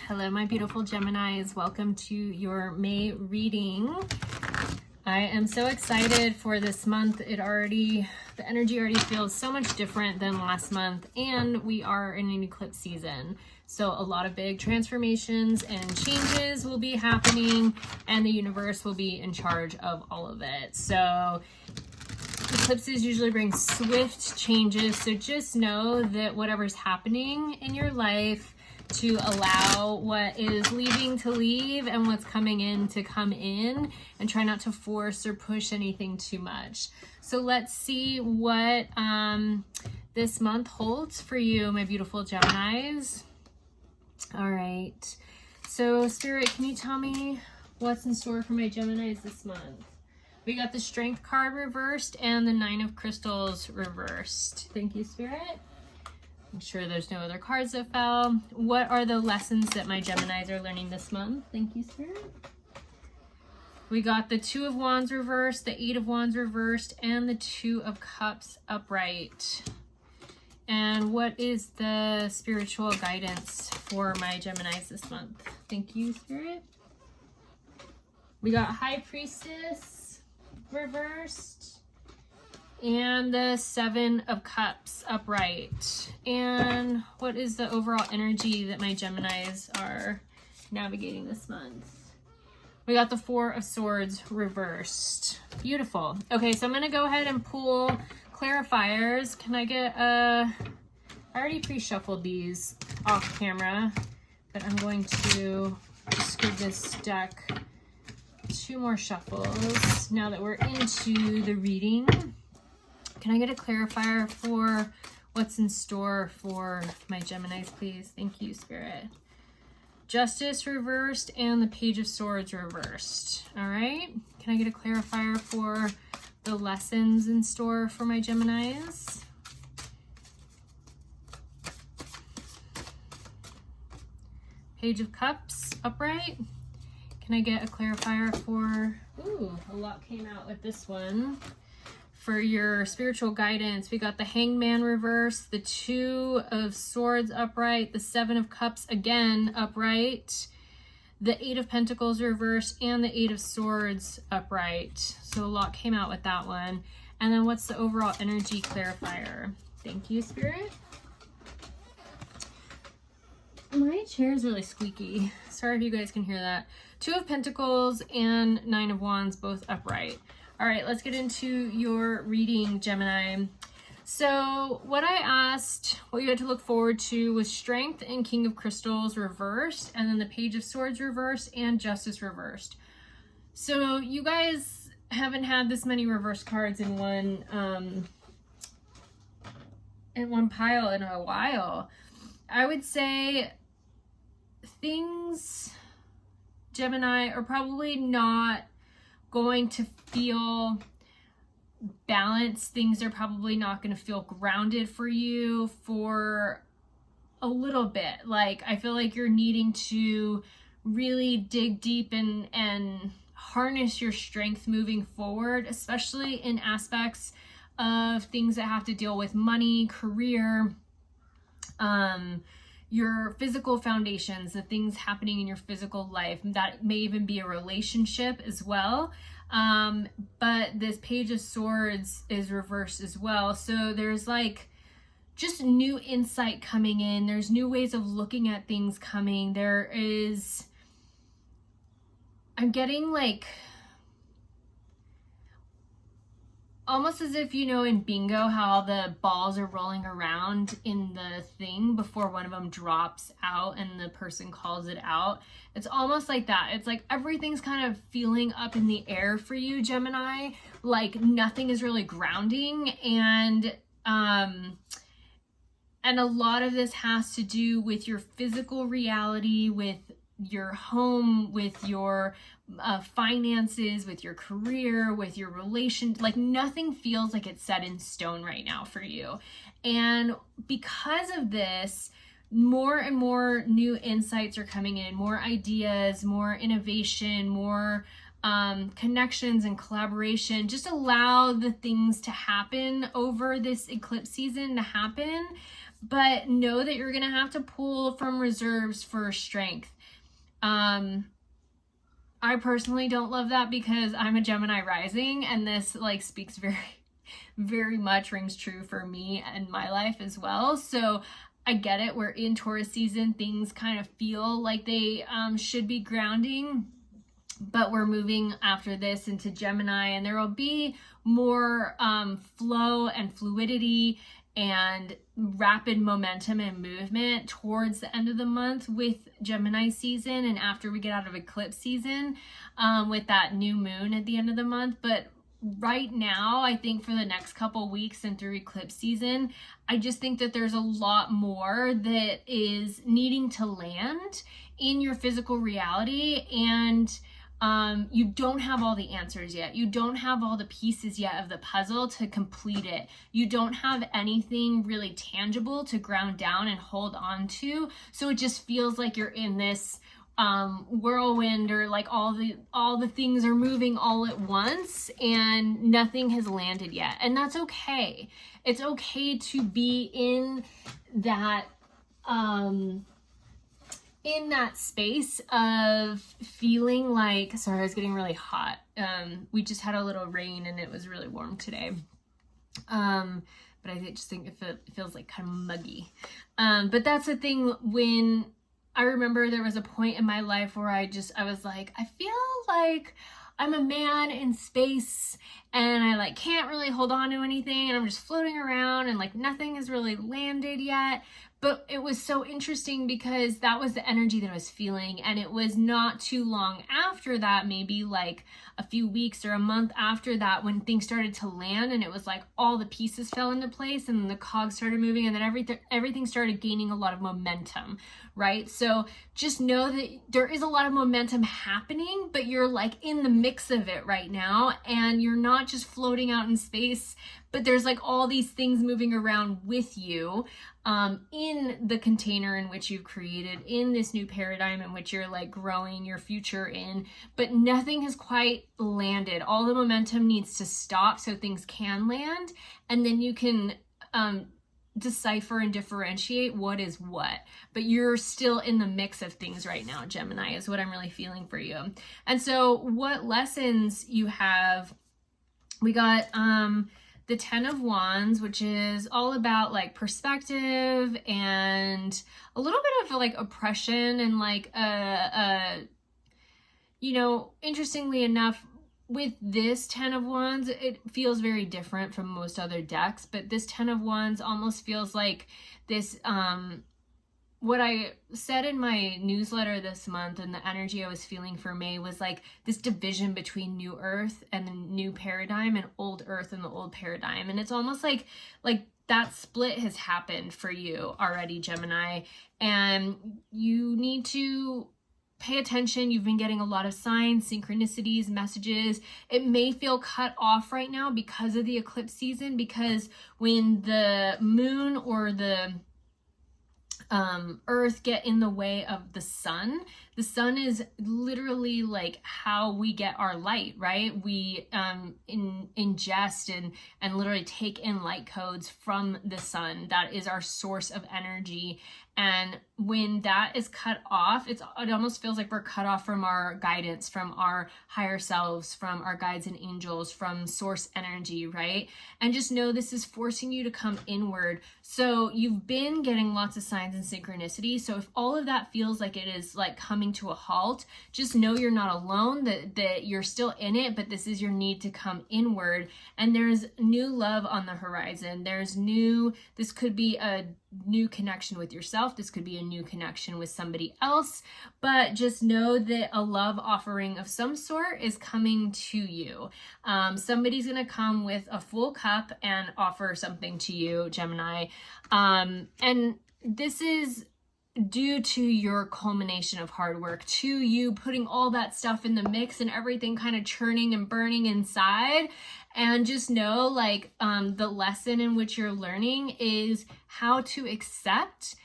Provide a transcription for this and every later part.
Hello, my beautiful Geminis. Welcome to your May reading. I am so excited for this month. The energy already feels so much different than last month, and we are in an eclipse season. So a lot of big transformations and changes will be happening, and the universe will be in charge of all of it. So eclipses usually bring swift changes. So just know that whatever's happening in your life, to allow what is leaving to leave and what's coming in to come in, and try not to force or push anything too much. So let's see what this month holds for you, my beautiful Geminis. All right, so Spirit, can you tell me what's in store for my Geminis this month? We got the Strength card reversed and the Nine of Crystals reversed. Thank you, Spirit. I'm sure there's no other cards that fell. What are the lessons that my Geminis are learning this month? Thank you, Spirit. We got the Two of Wands reversed, the Eight of Wands reversed, and the Two of Cups upright. And what is the spiritual guidance for my Geminis this month? Thank you, Spirit. We got High Priestess reversed, and the Seven of Cups upright. And what is the overall energy that my Geminis are navigating this month? We got the Four of Swords reversed. Beautiful. Okay, so I'm going to go ahead and pull clarifiers. Can I get I already pre-shuffled these off camera, but I'm going to just give this deck 2 more shuffles now that we're into the reading. Can I get a clarifier for what's in store for my Geminis, please? Thank you, Spirit. Justice reversed and the Page of Swords reversed. All right. Can I get a clarifier for the lessons in store for my Geminis? Page of Cups upright. Can I get a clarifier for, ooh, a lot came out with this one. For your spiritual guidance, we got the Hangman reverse, the Two of Swords upright, the Seven of Cups again upright, the Eight of Pentacles reversed, and the Eight of Swords upright. So a lot came out with that one. And then what's the overall energy clarifier? Thank you, Spirit. My chair is really squeaky. Sorry if you guys can hear that. Two of Pentacles and Nine of Wands both upright. All right, let's get into your reading, Gemini. So what I asked, what you had to look forward to was Strength and King of Crystals reversed, and then the Page of Swords reversed and Justice reversed. So you guys haven't had this many reverse cards in one pile in a while. I would say things, Gemini, are probably not going to feel balanced. Things are probably not going to feel grounded for you for a little bit. Like, I feel like you're needing to really dig deep and harness your strength moving forward, especially in aspects of things that have to deal with money, career, your physical foundations, the things happening in your physical life. That may even be a relationship as well. But this Page of Swords is reversed as well. So there's like just new insight coming in. There's new ways of looking at things coming. I'm getting like almost as if, you know, in bingo, how the balls are rolling around in the thing before one of them drops out and the person calls it out. It's almost like that. It's like everything's kind of feeling up in the air for you, Gemini. Like nothing is really grounding. And a lot of this has to do with your physical reality, with your home, with your finances, with your career, with your relation. Like nothing feels like it's set in stone right now for you. And because of this, more and more new insights are coming in, more ideas, more innovation, more connections and collaboration. Just allow the things to happen over this eclipse season to happen. but know that you're gonna have to pull from reserves for strength. I personally don't love that because I'm a Gemini rising, and this like speaks very much rings true for me and my life as well. So I get it. We're in Taurus season. Things kind of feel like they should be grounding, but we're moving after this into Gemini, and there will be more flow and fluidity and rapid momentum and movement towards the end of the month with Gemini season, and after we get out of eclipse season with that new moon at the end of the month. But right now, I think for the next couple weeks and through eclipse season, I just think that there's a lot more that is needing to land in your physical reality, and you don't have all the answers yet. You don't have all the pieces yet of the puzzle to complete it. You don't have anything really tangible to ground down and hold on to. So it just feels like you're in this whirlwind, or like all the things are moving all at once and nothing has landed yet. And that's okay. It's okay to be in that space of feeling like, sorry, I was getting really hot. We just had a little rain and it was really warm today. But I just think it feels like kind of muggy. But that's the thing. When I remember there was a point in my life where I was like, I feel like I'm a man in space and I like can't really hold on to anything, and I'm just floating around and like nothing has really landed yet. But it was so interesting because that was the energy that I was feeling. And it was not too long after that, maybe like a few weeks or a month after that, when things started to land, and it was like all the pieces fell into place and the cogs started moving, and then everything started gaining a lot of momentum, right? So just know that there is a lot of momentum happening, but you're like in the mix of it right now, and you're not just floating out in space, but there's like all these things moving around with you in the container in which you've created, in this new paradigm in which you're like growing your future in, but nothing has quite landed. All the momentum needs to stop so things can land, and then you can decipher and differentiate what is what. But you're still in the mix of things right now, Gemini, is what I'm really feeling for you. And so what lessons you have, we got the 10 of Wands, which is all about like perspective and a little bit of like oppression, and like you know, interestingly enough, with this 10 of Wands, it feels very different from most other decks, but this 10 of Wands almost feels like this what I said in my newsletter this month, and the energy I was feeling for May, was like this division between new earth and the new paradigm, and old earth and the old paradigm. And it's almost like that split has happened for you already, Gemini, and you need to pay attention. You've been getting a lot of signs, synchronicities, messages. It may feel cut off right now because of the eclipse season, because when the moon or the earth get in the way of the sun is literally like how we get our light, right? We ingest and literally take in light codes from the sun. That is our source of energy. And when that is cut off, it almost feels like we're cut off from our guidance, from our higher selves, from our guides and angels, from source energy, right? And just know this is forcing you to come inward. So you've been getting lots of signs and synchronicity. So if all of that feels like it is like coming to a halt, just know you're not alone, that you're still in it, but this is your need to come inward. And there's new love on the horizon. This could be a new connection with yourself. This could be a new connection with somebody else, but just know that a love offering of some sort is coming to you. Somebody's going to come with a full cup and offer something to you, Gemini. And this is due to your culmination of hard work, to you putting all that stuff in the mix and everything kind of churning and burning inside. And just know, like, the lesson in which you're learning is how to accept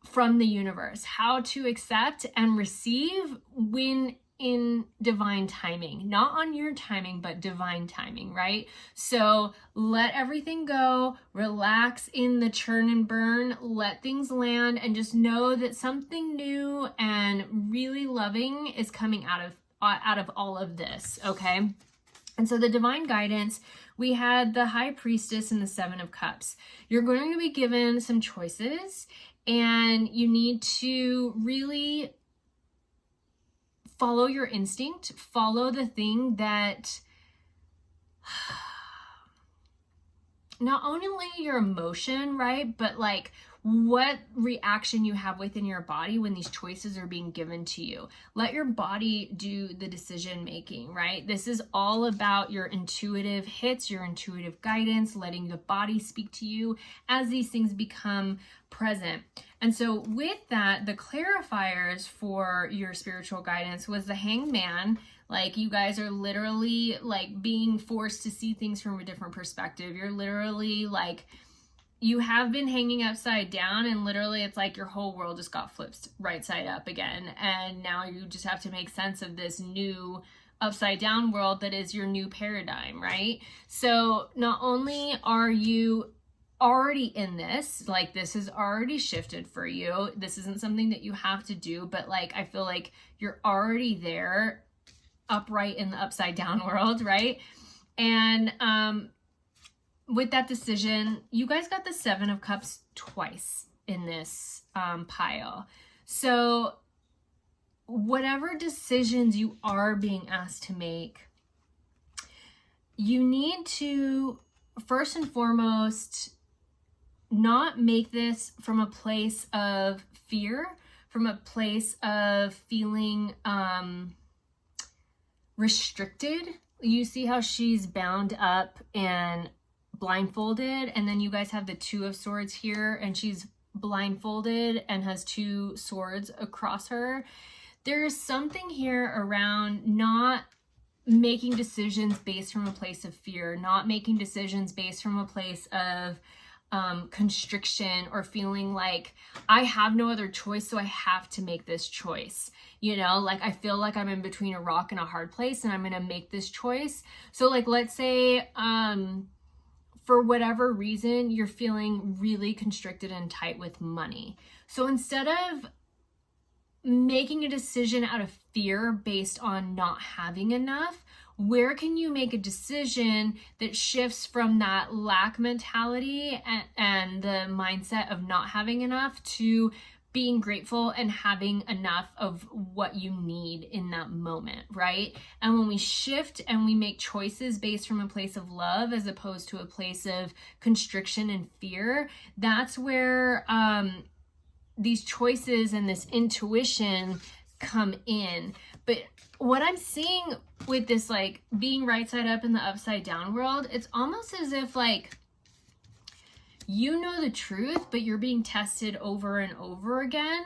from the universe, how to accept and receive when in divine timing, not on your timing, but divine timing, right? So let everything go, relax in the churn and burn, let things land, and just know that something new and really loving is coming out of all of this, okay? And so the divine guidance, we had the High Priestess and the Seven of Cups. You're going to be given some choices, and you need to really follow your instinct, follow the thing that not only your emotion, right, but like what reaction you have within your body when these choices are being given to you. Let your body do the decision making, right? This is all about your intuitive hits, your intuitive guidance, letting the body speak to you as these things become present. And so with that, the clarifiers for your spiritual guidance was the Hanged Man. Like, you guys are literally like being forced to see things from a different perspective. You're literally like, you have been hanging upside down, and literally it's like your whole world just got flipped right side up again. And now you just have to make sense of this new upside down world that is your new paradigm, right? So not only are you already in this, like this is already shifted for you, this isn't something that you have to do, but like I feel like you're already there, upright in the upside down world, right? And with that decision, you guys got the Seven of Cups twice in this pile. So whatever decisions you are being asked to make, you need to first and foremost not make this from a place of fear, from a place of feeling restricted. You see how she's bound up and blindfolded, and then you guys have the Two of Swords here, and she's blindfolded and has two swords across her. There's something here around not making decisions based from a place of fear, not making decisions based from a place of constriction, or feeling like I have no other choice, so I have to make this choice. You know, like I feel like I'm in between a rock and a hard place, and I'm gonna make this choice. So like, let's say for whatever reason you're feeling really constricted and tight with money. So instead of making a decision out of fear based on not having enough, where can you make a decision that shifts from that lack mentality and the mindset of not having enough to being grateful and having enough of what you need in that moment, right? And when we shift and we make choices based from a place of love as opposed to a place of constriction and fear, that's where these choices and this intuition come in. But what I'm seeing with this, like being right side up in the upside down world, it's almost as if like you know the truth, but you're being tested over and over again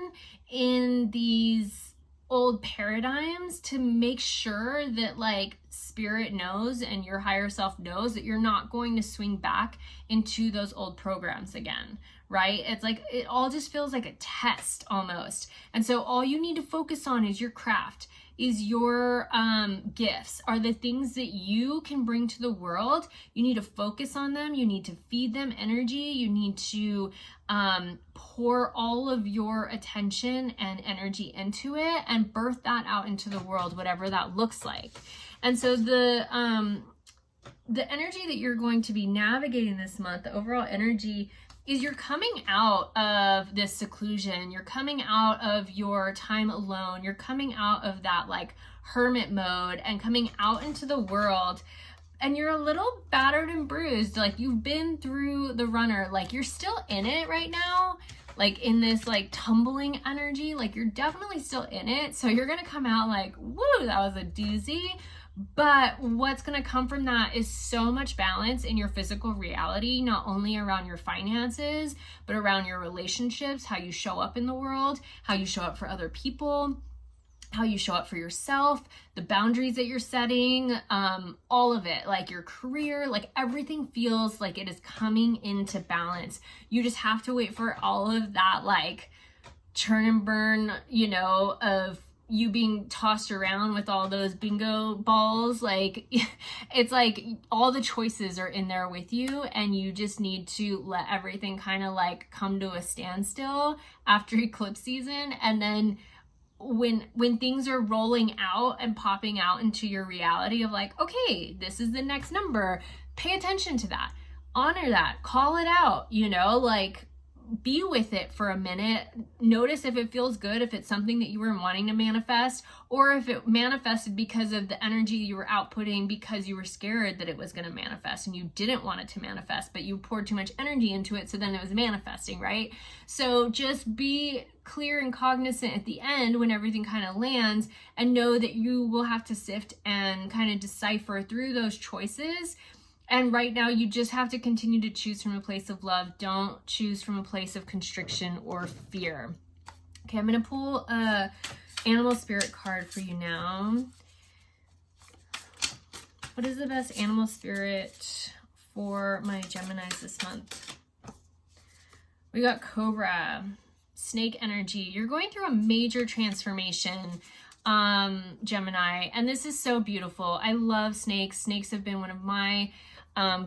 in these old paradigms to make sure that like spirit knows and your higher self knows that you're not going to swing back into those old programs again, right? It's like, it all just feels like a test almost. And so all you need to focus on is your craft, is your gifts, are the things that you can bring to the world. You need to focus on them. You need to feed them energy. You need to pour all of your attention and energy into it and birth that out into the world, whatever that looks like. And so the energy that you're going to be navigating this month, the overall energy, is you're coming out of this seclusion. You're coming out of your time alone. You're coming out of that like hermit mode and coming out into the world. And you're a little battered and bruised. Like you've been through the runner. Like you're still in it right now. Like in this like tumbling energy. Like you're definitely still in it. So you're going to come out like, woo, that was a doozy. But what's going to come from that is so much balance in your physical reality, not only around your finances, but around your relationships, how you show up in the world, how you show up for other people, how you show up for yourself, the boundaries that you're setting, all of it, like your career, like everything feels like it is coming into balance. You just have to wait for all of that, like churn and burn, you know, of you being tossed around with all those bingo balls. Like, it's like all the choices are in there with you, and you just need to let everything kind of like come to a standstill after eclipse season. And then when things are rolling out and popping out into your reality of like, okay, this is the next number, pay attention to that, honor that, call it out, you know, like, be with it for a minute. Notice if it feels good, if it's something that you were wanting to manifest, or if it manifested because of the energy you were outputting because you were scared that it was going to manifest and you didn't want it to manifest, but you poured too much energy into it, so then it was manifesting, right? So just be clear and cognizant at the end when everything kind of lands, and know that you will have to sift and kind of decipher through those choices. And right now, you just have to continue to choose from a place of love. Don't choose from a place of constriction or fear. Okay, I'm going to pull a animal spirit card for you now. What is the best animal spirit for my Geminis this month? We got Cobra, snake energy. You're going through a major transformation, Gemini, and this is so beautiful. I love snakes. Snakes have been one of my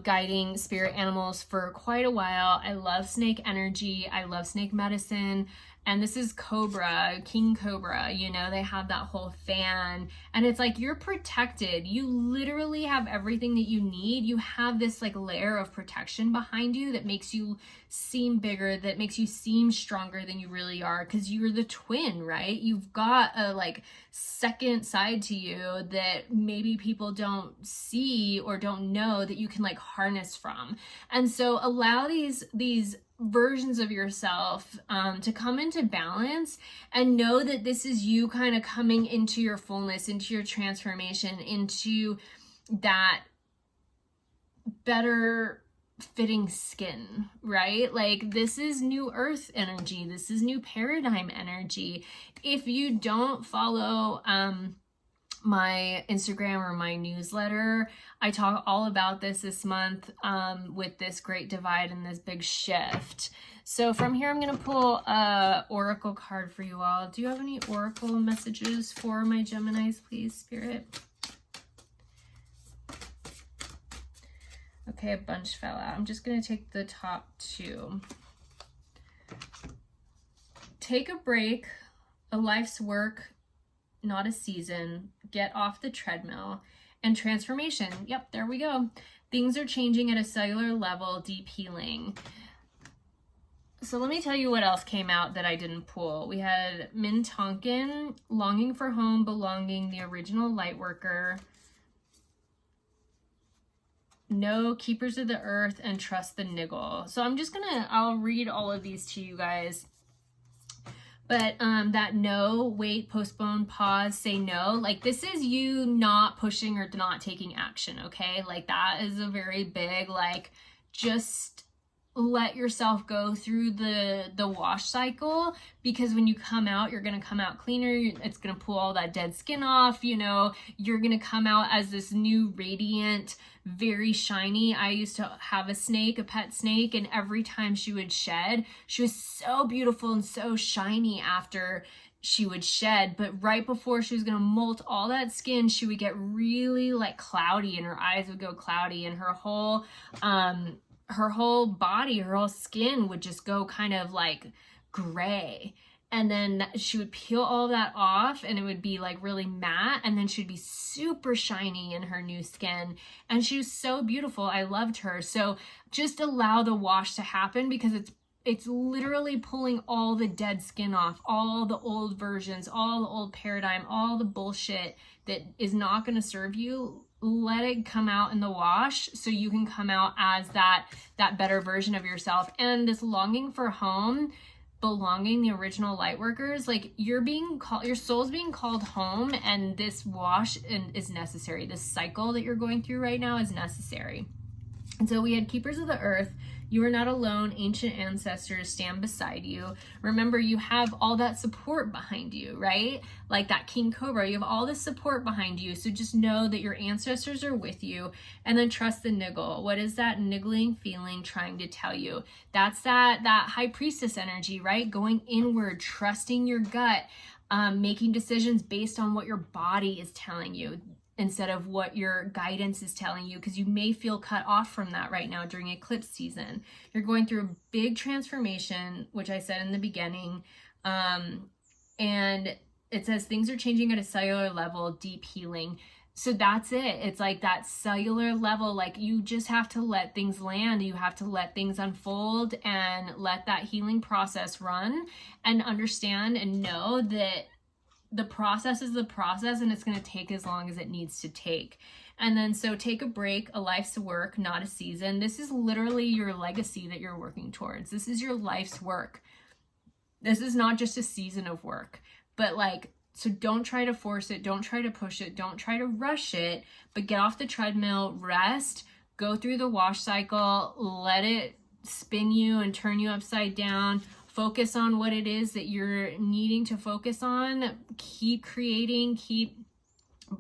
guiding spirit animals for quite a while. I love snake energy. I love snake medicine. And this is Cobra, King Cobra, you know, they have that whole fan, and it's like you're protected. You literally have everything that you need. You have this like layer of protection behind you that makes you seem bigger, that makes you seem stronger than you really are, because you're the twin, right? You've got a like second side to you that maybe people don't see or don't know that you can like harness from. And so allow these versions of yourself to come into balance, and know that this is you kind of coming into your fullness, into your transformation, into that better fitting skin, right? Like, this is new earth energy. This is new paradigm energy. If you don't follow my Instagram or my newsletter, I talk all about this month with this great divide and this big shift. So from here, I'm going to pull a oracle card for you all. Do you have any oracle messages for my Geminis, please, Spirit? Okay, a bunch fell out. I'm just going to take the top two. Take a break, a life's work, not a season. Get off the treadmill. And transformation. Yep, there we go. Things are changing at a cellular level, deep healing. So let me tell you what else came out that I didn't pull. We had Min Tonkin, longing for home, belonging, the original light worker. No, keepers of the earth, and trust the niggle. So I'm just I'll read all of these to you guys. But that no, wait, postpone, pause, say no, like this is you not pushing or not taking action, okay? Like that is a very big, like, just let yourself go through the wash cycle, because when you come out, you're going to come out cleaner. It's going to pull all that dead skin off, you know, you're going to come out as this new radiant, very shiny. I used to have a snake, a pet snake, and every time she would shed, she was so beautiful and so shiny after she would shed, but right before she was going to molt all that skin, she would get really like cloudy, and her eyes would go cloudy, and her whole body, her whole skin would just go kind of like gray. And then she would peel all that off, and it would be like really matte, and then she'd be super shiny in her new skin. And she was so beautiful. I loved her. So just allow the wash to happen, because it's literally pulling all the dead skin off, all the old versions, all the old paradigm, all the bullshit that is not going to serve you. Let it come out in the wash, so you can come out as that better version of yourself. And this longing for home, belonging, the original light workers, like you're being called, your soul's being called home, and this wash is necessary. This cycle that you're going through right now is necessary. And so we had keepers of the earth. You are not alone. Ancient ancestors stand beside you. Remember, you have all that support behind you, right? Like that King Cobra, you have all this support behind you. So just know that your ancestors are with you, and then trust the niggle. What is that niggling feeling trying to tell you? That's that high priestess energy, right? Going inward, trusting your gut. making decisions based on what your body is telling you instead of what your guidance is telling you, because you may feel cut off from that right now during eclipse season. You're going through a big transformation, which I said in the beginning, and it says things are changing at a cellular level, deep healing. So that's it. It's like that cellular level, like you just have to let things land. You have to let things unfold and let that healing process run, and understand and know that the process is the process, and it's going to take as long as it needs to take. And then so take a break. A life's work, not a season. This is literally your legacy that you're working towards. This is your life's work. This is not just a season of work, but like, so don't try to force it. Don't try to push it. Don't try to rush it, but get off the treadmill, rest, go through the wash cycle, let it spin you and turn you upside down. Focus on what it is that you're needing to focus on. Keep creating, keep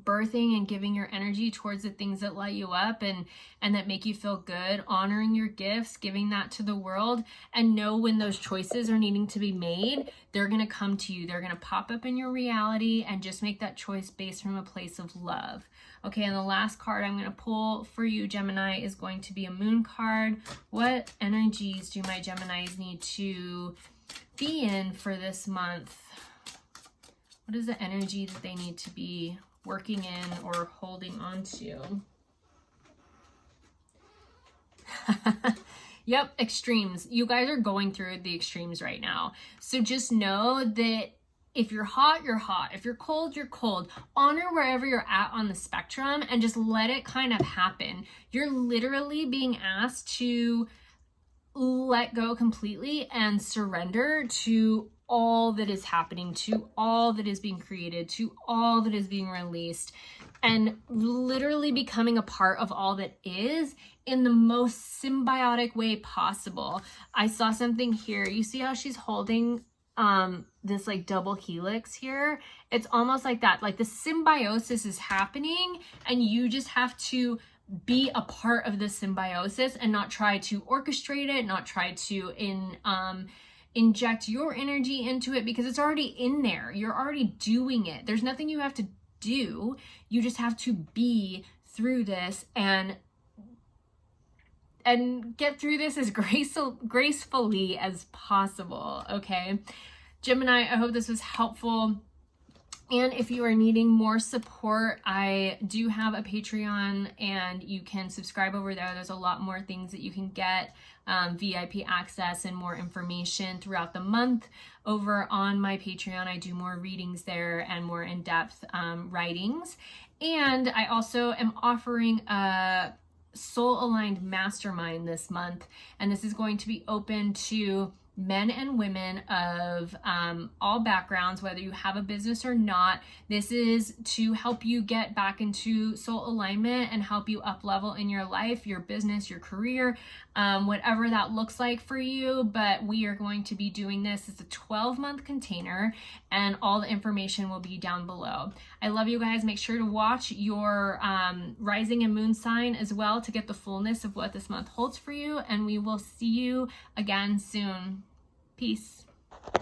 birthing and giving your energy towards the things that light you up and that make you feel good, honoring your gifts, giving that to the world, and know when those choices are needing to be made, they're going to come to you. They're going to pop up in your reality, and just make that choice based from a place of love. Okay, and the last card I'm going to pull for you, Gemini, is going to be a moon card. What energies do my Geminis need to be in for this month? What is the energy that they need to be working in or holding on to? Yep, extremes. You guys are going through the extremes right now. So just know that if you're hot, you're hot. If you're cold, you're cold. Honor wherever you're at on the spectrum and just let it kind of happen. You're literally being asked to let go completely and surrender to all that is happening, to all that is being created, to all that is being released, and literally becoming a part of all that is in the most symbiotic way possible. I saw something here. You see how she's holding this like double helix here? It's almost like that. Like the symbiosis is happening, and you just have to be a part of the symbiosis and not try to orchestrate it, not try to inject your energy into it, because it's already in there. You're already doing it. There's nothing you have to do. You just have to be through this and get through this as gracefully as possible. Okay, Gemini, I hope this was helpful. And if you are needing more support, I do have a Patreon, and you can subscribe over there. There's a lot more things that you can get, VIP access and more information throughout the month. Over on my Patreon, I do more readings there and more in-depth writings. And I also am offering a soul-aligned mastermind this month, and this is going to be open to men and women of all backgrounds, whether you have a business or not. This is to help you get back into soul alignment and help you up level in your life, your business, your career, whatever that looks like for you. But we are going to be doing this. It's a 12-month container, and all the information will be down below. I love you guys. Make sure to watch your rising and moon sign as well to get the fullness of what this month holds for you, and we will see you again soon. Peace.